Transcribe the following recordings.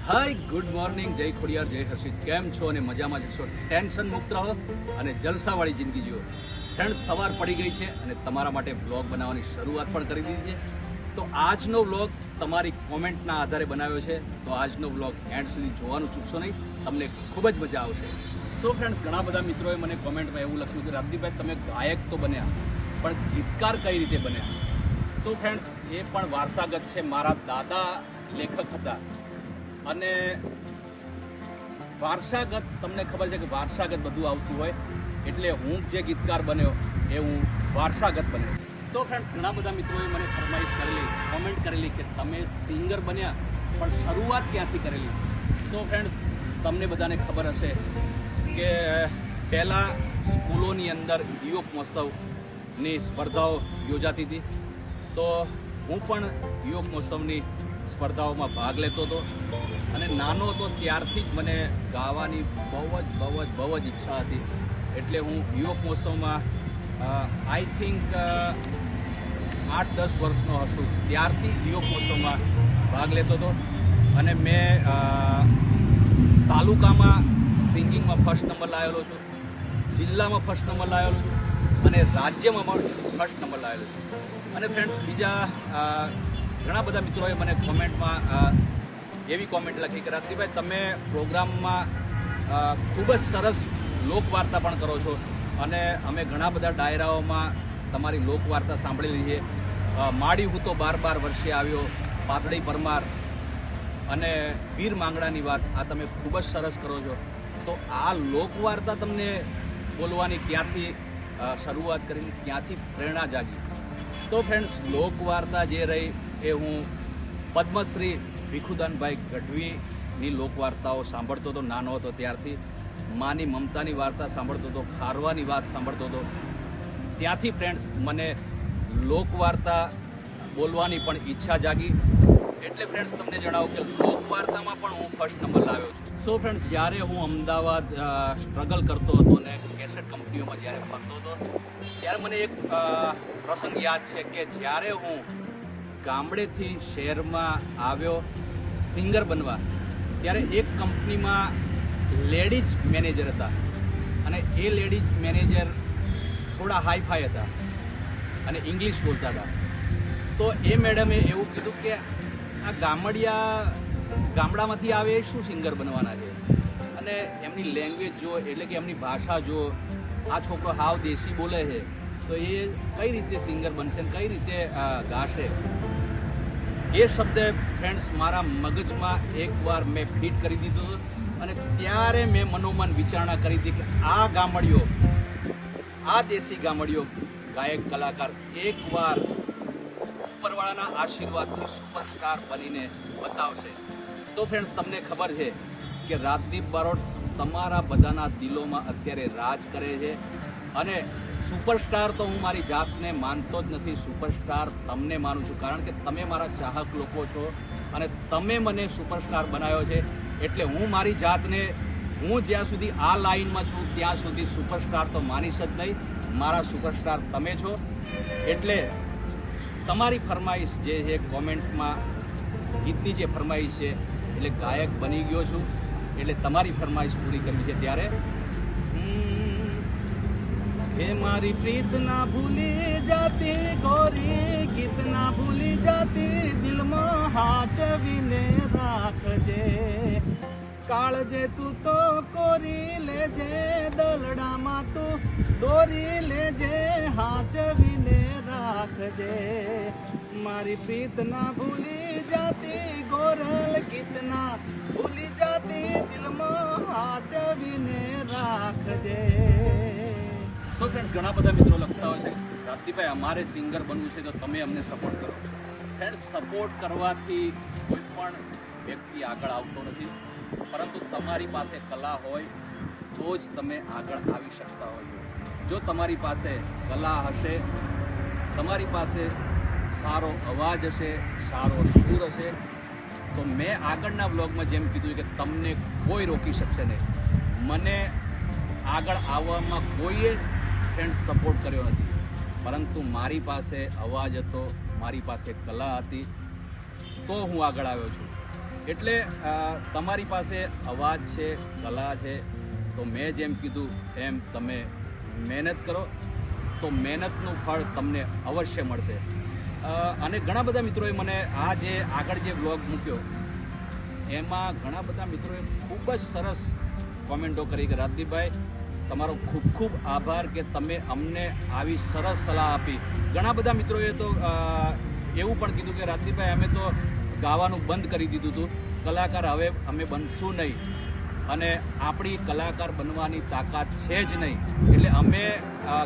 Hi good morning, જય ખોડિયાર, જય હર્ષિત. કેમ છો અને મજામાં જશો? ટેન્શન મુક્ત રહો અને જલસાવાળી જિંદગી જીવો. ફ્રેન્ડ, સવાર પડી ગઈ છે અને તમારા માટે બ્લોગ બનાવવાની શરૂઆત પણ કરી દીધી છે. તો આજનો બ્લોગ તમારી કોમેન્ટના આધારે બનાવ્યો છે. તો આજનો બ્લોગ એન્ડ સુધી જોવાનું ચૂકશો નહીં, તમને ખૂબ જ મજા આવશે. સો ફ્રેન્ડ્સ, ઘણા બધા મિત્રોએ મને કોમેન્ટમાં એવું લખ્યું કે રાજદીપભાઈ, તમે ગાયક તો બન્યા પણ ગીતકાર કઈ રીતે બન્યા? તો ફ્રેન્ડ્સ, એ પણ વારસાગત છે. મારા દાદા લેખક હતા અને વારસાગત, તમને ખબર છે કે વારસાગત બધું આવતું હોય, એટલે હું જે ગીતકાર બન્યો એ હું વારસાગત બન્યો. તો ફ્રેન્ડ્સ, ઘણા બધા મિત્રોએ મને ફરમાઈશ કરેલી, કોમેન્ટ કરેલી કે તમે સિંગર બન્યા પણ શરૂઆત ક્યાંથી કરેલી? તો ફ્રેન્ડ્સ, તમને બધાને ખબર હશે કે પહેલાં સ્કૂલોની અંદર યુવક મહોત્સવની સ્પર્ધાઓ યોજાતી હતી. તો હું પણ યુવક મહોત્સવની સ્પર્ધાઓમાં ભાગ લેતો હતો અને નાનો હતો ત્યારથી જ મને ગાવાની બહુ જ ઈચ્છા હતી. એટલે હું યુવક મહોત્સવમાં આઈ થિંક 8-10 વર્ષનો હશું ત્યારથી યુવક મહોત્સવમાં ભાગ લેતો હતો અને મેં તાલુકામાં સિંગિંગમાં ફર્સ્ટ નંબર લાવેલો છું, જિલ્લામાં ફર્સ્ટ નંબર લાવેલો છું અને રાજ્યમાં પણ ફર્સ્ટ નંબર લાવેલો છું. અને ફ્રેન્ડ્સ, બીજા ઘણા બધા મિત્રોએ મને કોમેન્ટમાં એવી કોમેન્ટ લખી કે રાજદીપભાઈ, તમે પ્રોગ્રામમાં ખૂબ જ સરસ લોકવાર્તા પણ કરો છો અને અમે ઘણા બધા ડાયરાઓમાં તમારી લોકવાર્તા સાંભળેલી છે. માડી હું તો 12 વર્ષે આવ્યો, પાતળી પરમાર અને વીર માંગડાની વાત, આ તમે ખૂબ જ સરસ કરો છો. તો આ લોકવાર્તા તમને બોલવાની ક્યાંથી શરૂઆત કરી, ક્યાંથી પ્રેરણા જાગી? તો ફ્રેન્ડ્સ, લોકવાર્તા જે રહી એ હું પદ્મશ્રી ભીખુદાનભાઈ ગઢવીની લોકવાર્તાઓ સાંભળતો હતો. નાનો હતો ત્યારથી માની મમતાની વાર્તા સાંભળતો હતો, ખારવાની વાત સાંભળતો હતો. ત્યાંથી ફ્રેન્ડ્સ, મને લોકવાર્તા બોલવાની પણ ઈચ્છા જાગી. એટલે ફ્રેન્ડ્સ, તમને જણાવું કે લોકવાર્તામાં પણ હું ફર્સ્ટ નંબર લાવ્યો છું. સો ફ્રેન્ડ્સ, જ્યારે હું અમદાવાદ સ્ટ્રગલ કરતો હતો ને કેસેટ કંપનીઓમાં જ્યારે ફરતો હતો, ત્યારે મને એક પ્રસંગ યાદ છે કે જ્યારે હું ગામડેથી શહેરમાં આવ્યો સિંગર બનવા, ત્યારે એક કંપનીમાં લેડીઝ મેનેજર હતા અને એ લેડીઝ મેનેજર થોડા હાઈફાઈ હતા અને ઇંગ્લિશ બોલતા હતા. તો એ મેડમે એવું કીધું કે આ ગામડામાંથી આવે એ શું સિંગર બનવાના છે? અને એમની લેંગ્વેજ જો, એટલે કે એમની ભાષા જો, આ છોકરો હાવ દેશી બોલે છે, તો એ કઈ રીતે સિંગર બનશે ને કઈ રીતે ગાશે? એ શબ્દ ફ્રેન્ડ્સ મારા મગજમાં એકવાર મેં ફિટ કરી દીધો હતો અને ત્યારે મેં મનોમન વિચારણા કરી હતી કે આ ગામડીઓ, આ દેશી ગામડીઓ ગાયક કલાકાર એકવાર ઉપરવાળાના આશીર્વાદથી સુપરસ્ટાર બનીને બતાવશે. તો ફ્રેન્ડ્સ, તમને ખબર છે કે રાજદીપ બારોટ તમારા બધાના દિલોમાં અત્યારે રાજ કરે છે અને સુપરસ્ટાર તો હું મારી જાતને માનતો જ નથી, સુપરસ્ટાર તમને માનું છું, કારણ કે તમે મારા ચાહક લોકો છો અને તમે મને સુપરસ્ટાર બનાવ્યો છે. એટલે હું મારી જાતને, હું જ્યાં સુધી આ લાઈનમાં છું ત્યાં સુધી સુપરસ્ટાર તો માનીશ જ નહીં. મારા સુપરસ્ટાર તમે છો. એટલે તમારી ફરમાઈશ જે છે કોમેન્ટમાં, ગીતની જે ફરમાઈશ છે, એટલે ગાયક બની ગયો છું, એટલે તમારી ફરમાઈશ પૂરી કરવી છે. ત્યારે हे मारी प्रीत ना भूली जाती गोरी, गीत ना भूली जाती, दिल में हाचवीने राखजे, काळजे तू तो कोरी लेजे, दलडाમાં તું દોરી લેજે, હાચવીને રાખજે. મારી પ્રીત ના ભૂલી જાતી ગોરલ, ગીત ના ભૂલી જાતી, દિલમાં હાચવીને રાખજે. સો ફ્રેન્ડ્સ, ઘણા બધા મિત્રો લખતા હોય છે રાજદીપભાઈ, અમારે સિંગર બનવું છે તો તમે અમને સપોર્ટ કરો. ફ્રેન્ડ્સ, સપોર્ટ કરવાથી કોઈ પણ વ્યક્તિ આગળ આવતો નથી, પરંતુ તમારી પાસે કલા હોય તો જ તમે આગળ આવી શકતા હોય. જો તમારી પાસે કલા હશે, તમારી પાસે સારો અવાજ હશે, સારો સૂર હશે, તો મેં આગળના બ્લોગમાં જેમ કીધું કે તમને કોઈ રોકી શકશે નહીં. મને આગળ આવવામાં કોઈએ ફ્રેન્ડ્સ સપોર્ટ કર્યો નથી, પરંતુ મારી પાસે અવાજ હતો, મારી પાસે કલા હતી, તો હું આગળ આવ્યો છું. એટલે તમારી પાસે અવાજ છે, કલા છે, તો મેં જેમ કીધું એમ તમે મહેનત કરો તો મહેનતનું ફળ તમને અવશ્ય મળશે. અને ઘણા બધા મિત્રોએ મને આ જે આગળ જે બ્લોગ મૂક્યો એમાં ઘણા બધા મિત્રોએ ખૂબ જ સરસ કોમેન્ટો કરી કે રાજદીપભાઈ તમારો ખૂબ ખૂબ આભાર કે તમે અમને આવી સરસ સલાહ આપી. ઘણા બધા મિત્રોએ તો એવું પણ કીધું કે રાજદીપભાઈ અમે તો ગાવાનું બંધ કરી દીધું હતું, કલાકાર હવે અમે બનશું નહીં અને આપણી કલાકાર બનવાની તાકાત છે જ નહીં એટલે અમે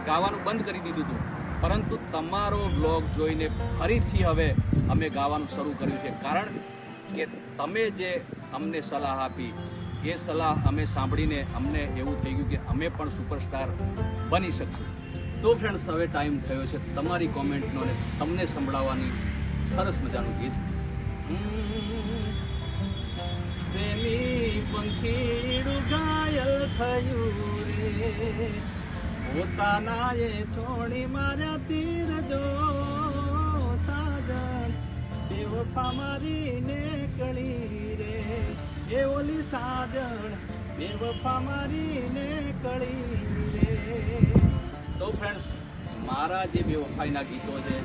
ગાવાનું બંધ કરી દીધું હતું. પરંતુ તમારો બ્લોગ જોઈને ફરીથી હવે અમે ગાવાનું શરૂ કર્યું છે, કારણ કે તમે જે અમને સલાહ આપી એ સલાહ અમે સાંભળીને અમને એવું થઈ ગયું કે અમે પણ સુપરસ્ટાર બની શકશું. તો ફ્રેન્ડ્સ હવે ટાઈમ થયો છે તમારી કોમેન્ટનો ને તમને સંભળાવવાની સરસ મજાનું ગીત. પ્રેમી પંખીડું ઘાયલ થયું રે, પોતાના એ થોડી માર્યા તીર જો સાજન, બેવફા મારી નીકળી રે, એ ઓલી સાજણ બેવફા મારી નીકળી રે. તો ફ્રેન્ડ્સ મારા જે બેવફાઈના ગીતો છે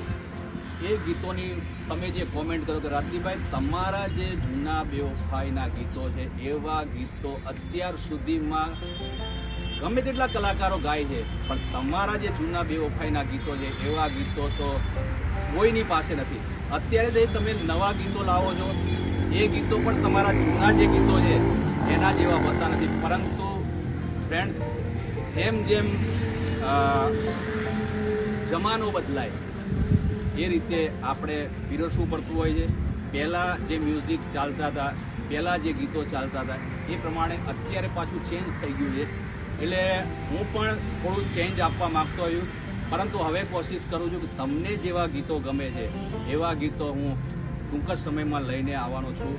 એ ગીતોની તમે જે કોમેન્ટ કરો કે રાજદીપભાઈ તમારા જે જૂના બેવફાઈના ગીતો છે એવા ગીતો અત્યાર સુધીમાં ગમે તેટલા કલાકારો ગાય છે, પણ તમારા જે જૂના બેવફાઈના ગીતો છે એવા ગીતો તો કોઈની પાસે નથી. અત્યારે જે તમે નવા ગીતો લાવો છો એ ગીતો પણ તમારા જૂના જે ગીતો છે એના જેવા હોતા નથી. પરંતુ ફ્રેન્ડ્સ જેમ જેમ જમાનો બદલાય એ રીતે આપણે પીરસવું પડતું હોય છે. પહેલાં જે મ્યુઝિક ચાલતા હતા, પહેલાં જે ગીતો ચાલતા હતા એ પ્રમાણે અત્યારે પાછું ચેન્જ થઈ ગયું છે. એટલે હું પણ થોડું ચેન્જ આપવા માગતો હોઉં, પરંતુ હવે કોશિશ કરું છું કે તમને જેવા ગીતો ગમે છે એવા ગીતો હું ટૂંક જ સમયમાં લઈને આવવાનો છું.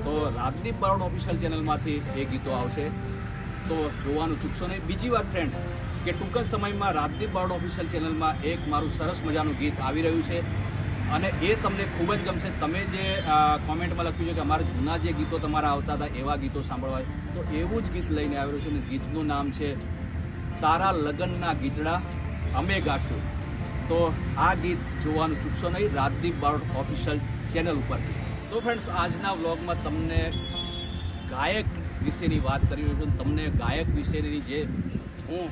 તો રાજદીપ બારોટ ઓફિશિયલ ચેનલમાંથી એ ગીતો આવશે, તો જોવાનું ચૂકશો નહીં. બીજી વાત ફ્રેન્ડ્સ કે ટૂંક જ સમયમાં રાજદીપ બારોટ ઓફિશિયલ ચેનલમાં એક મારું સરસ મજાનું ગીત આવી રહ્યું છે અને એ તમને ખૂબ જ ગમશે. તમે જે કોમેન્ટમાં લખ્યું છે કે અમારા જૂના જે ગીતો તમારા આવતા હતા એવા ગીતો સાંભળવા, તો એવું જ ગીત લઈને આવેલું છે અને ગીતનું નામ છે તારા લગનના ગીતડા અમે ગાશું. તો આ ગીત જોવાનું ચૂકશો નહીં રાજદીપ બારોટ ઓફિશિયલ ચેનલ ઉપર. તો ફ્રેન્ડ્સ આજના વ્લોગમાં તમને ગાયક વિશેની વાત કરી રહ્યો છું. તમને ગાયક વિશેની જે હું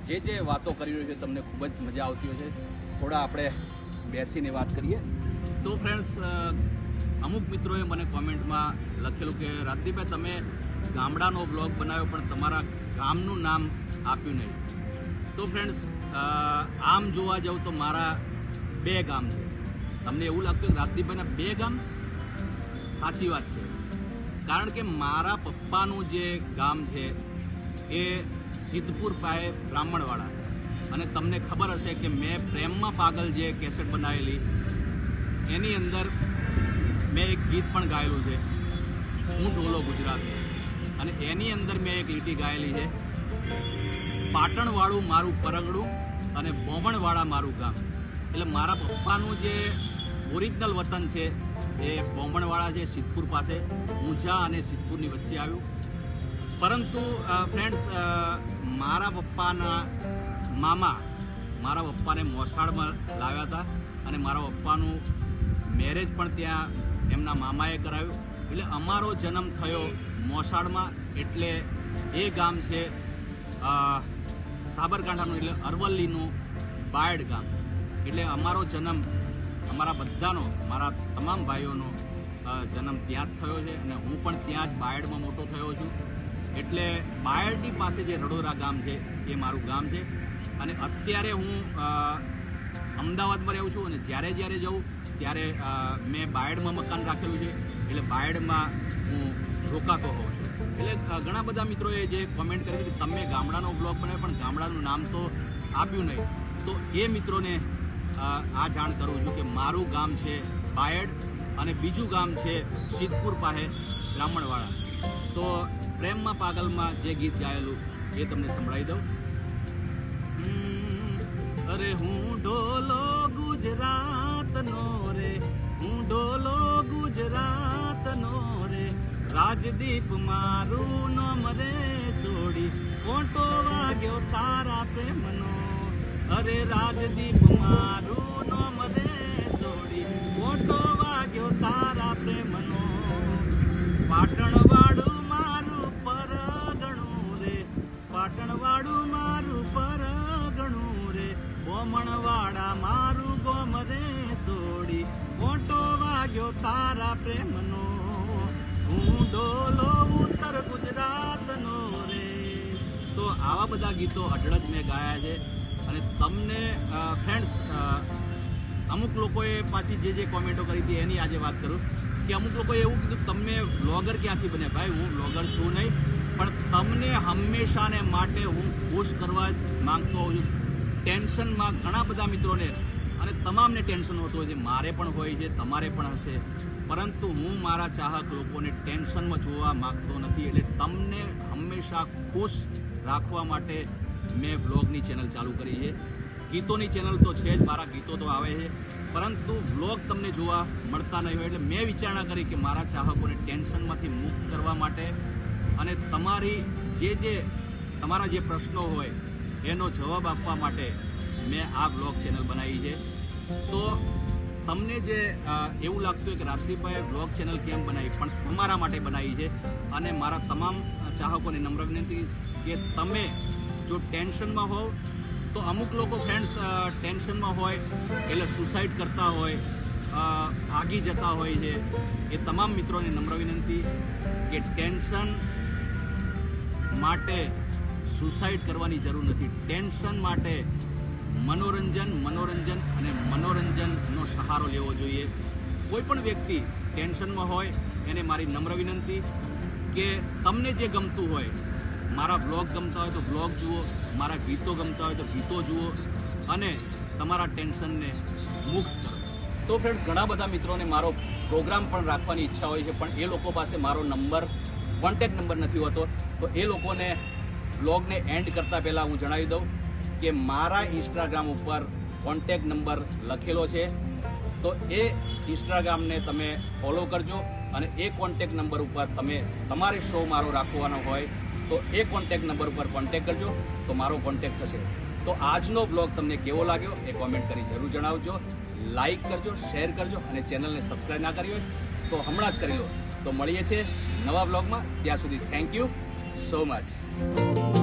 જે વાતો કરી રહ્યો છું તમને ખૂબ જ મજા આવતી હોય છે. થોડા આપણે બેસીને વાત કરીએ. તો ફ્રેન્ડ્સ અમુક મિત્રોએ મને કોમેન્ટમાં લખેલું કે રાજદીપભાઈ તમે ગામડાનો બ્લોગ બનાવ્યો પણ તમારા ગામનું નામ આપ્યું નહીં. તો ફ્રેન્ડ્સ આમ જોવા જાઉં તો મારા 2 ગામ છે. તમને એવું લાગતું કે રાજદીપભાઈના 2 ગામ? સાચી વાત છે, કારણ કે મારા પપ્પાનું જે ગામ છે એ સિદ્ધપુર પાસે બ્રાહ્મણવાડા, અને તમને ખબર હશે કે મેં પ્રેમમાં પાગલ જે કેસેટ બનાવેલી એની અંદર મેં એક ગીત પણ ગાયેલું છે, હું ઢોલો ગુજરાત, અને એની અંદર મેં એક લીટી ગાયેલી છે પાટણવાળું મારું પરગડું અને બોમણવાળા મારું ગામ. એટલે મારા પપ્પાનું જે ઓરિજિનલ વતન છે એ બોમણવાળા છે, સિદ્ધપુર પાસે, ઊંઝા અને સિદ્ધપુરની વચ્ચે આવ્યું. પરંતુ ફ્રેન્ડ્સ મારા પપ્પાના મામા મારા પપ્પાને મોસાળમાં લાવ્યા હતા અને મારા પપ્પાનું મેરેજ પણ ત્યાં એમના મામાએ કરાવ્યું. એટલે અમારો જન્મ થયો મોસાળમાં, એટલે એ ગામ છે સાબરકાંઠાનું, એટલે અરવલ્લીનું બાયડ ગામ. એટલે અમારો જન્મ અમારા બધાનો, મારા તમામ ભાઈઓનો જન્મ ત્યાં જ થયો છે અને હું પણ ત્યાં જ બાયડમાં મોટો થયો છું. એટલે બાયડની પાસે જે રડોરા ગામ છે એ મારું ગામ છે. અને અત્યારે હું અમદાવાદમાં રહું છું અને જ્યારે જાઉં ત્યારે મેં બાયડમાં મકાન રાખેલું છે, એટલે બાયડમાં હું રોકાતો હોઉં છું. એટલે ઘણા બધા મિત્રોએ જે કોમેન્ટ કરી કે તમે ગામડાનો બ્લોગ બનાવ્યો પણ ગામડાનું નામ તો આપ્યું નહીં, તો એ મિત્રોને આ જાણ કરું છું કે મારું ગામ છે બાયડ અને બીજું ગામ છે સિદ્ધપુર પાસે બ્રાહ્મણવાડા. તો પ્રેમમાં પાગલમાં જે ગીત ગાયેલું એ તમને સંભળાવી દઉં. અરે હું ઢોલો ગુજરાતનો રે, હું ઢોલો ગુજરાતનો રાજદીપ મારું નામ રે સોડી કોટો વાગ્યો તારા પ્રેમનો અરે રાજદીપ મારું નામ રે સોડી કોટો વાગ્યો તારા પ્રેમનો પાટણવાળું મારું પરગણું રે પાટણવાળું મારું પરગણું રે બોમણવાળા મારું ગોમ રે સોડી કોટો વાગ્યો તારા પ્રેમનો હું ડોલો ઉત્તર ગુજરાતનો રે. તો આવા બધા ગીતો અઢળક મેં ગાયા છે અને તમને ફ્રેન્ડ્સ અમુક લોકોએ પાછી જે કોમેન્ટો કરી હતી એની આજે વાત કરું કે અમુક લોકોએ એવું કીધું તમે વ્લોગર ક્યાંથી બને. ભાઈ હું વ્લોગર છું નહીં, પણ તમને હંમેશાને માટે હું ખુશ કરવા જ માંગતો હોઉં છું. ટેન્શનમાં ઘણા બધા મિત્રોને અને તમામને ટેન્શન હોતું હોય છે, મારે પણ હોય છે, તમારે પણ હશે, પરંતુ હું મારા ચાહક લોકોને ટેન્શનમાં જોવા માંગતો નથી. એટલે તમને હંમેશા ખુશ રાખવા માટે મેં વ્લોગની ચેનલ ચાલુ કરી છે. ગીતોની ચેનલ તો છે જ, મારા ગીતો તો આવે છે, પરંતુ વ્લોગ તમને જોવા મળતા નહીં હોય એટલે મેં વિચારણા કરી કે મારા ચાહકોને ટેન્શનમાંથી મુક્ત કરવા માટે અને તમારા જે પ્રશ્નો હોય એનો જવાબ આપવા માટે મેં આ વ્લોગ ચેનલ બનાવી છે. તો તમને જે એવું લાગતું હોય કે રાજદીપભાઈએ વ્લોગ ચેનલ કેમ બનાવી, પણ તમારા માટે બનાવી છે. અને મારા તમામ ચાહકોને નમ્ર વિનંતી કે તમે જો ટેન્શનમાં હોવ તો અમુક લોકો ફ્રેન્ડ્સ ટેન્શનમાં હોય એટલે સુસાઇડ કરતા હોય, ભાગી જતા હોય છે. એ તમામ મિત્રોને નમ્ર વિનંતી કે ટેન્શન માટે સુસાઇડ કરવાની જરૂર નથી. ટેન્શન માટે મનોરંજન અને મનોરંજનનો સહારો લેવો જોઈએ. કોઈ પણ વ્યક્તિ ટેન્શનમાં હોય એને મારી નમ્ર વિનંતી કે તમને જે ગમતું હોય, મારા બ્લોગ ગમતા હોય તો બ્લોગ જુઓ, મારા ગીતો ગમતા હોય તો ગીતો જુઓ અને તમારા ટેન્શનને મુક્ત કરો. તો ફ્રેન્ડ્સ ઘણા બધા મિત્રોને મારો પ્રોગ્રામ પણ રાખવાની ઈચ્છા હોય છે, પણ એ લોકો પાસે મારો કોન્ટેક્ટ નંબર નથી હોતો. તો એ લોકોને બ્લોગને એન્ડ કરતાં પહેલાં હું જણાવી દઉં કે મારા ઇન્સ્ટાગ્રામ ઉપર કોન્ટેક્ટ નંબર લખેલો છે. તો એ ઇન્સ્ટાગ્રામને તમે ફોલો કરજો અને એ કોન્ટેક્ટ નંબર ઉપર તમે તમારે શો મારો રાખવાનો હોય તો એ કોન્ટેક્ટ નંબર ઉપર કોન્ટેક્ટ કરજો તો મારો કોન્ટેક્ટ થશે. તો આજનો બ્લોગ તમને કેવો લાગ્યો એ કોમેન્ટ કરી જરૂર જણાવજો. લાઈક કરજો, શેર કરજો અને ચેનલને સબસ્ક્રાઈબ ના કરી હોય તો હમણાં જ કરી લો. તો મળીએ છીએ નવા બ્લોગમાં. ત્યાં સુધી થેન્ક યુ સો મચ.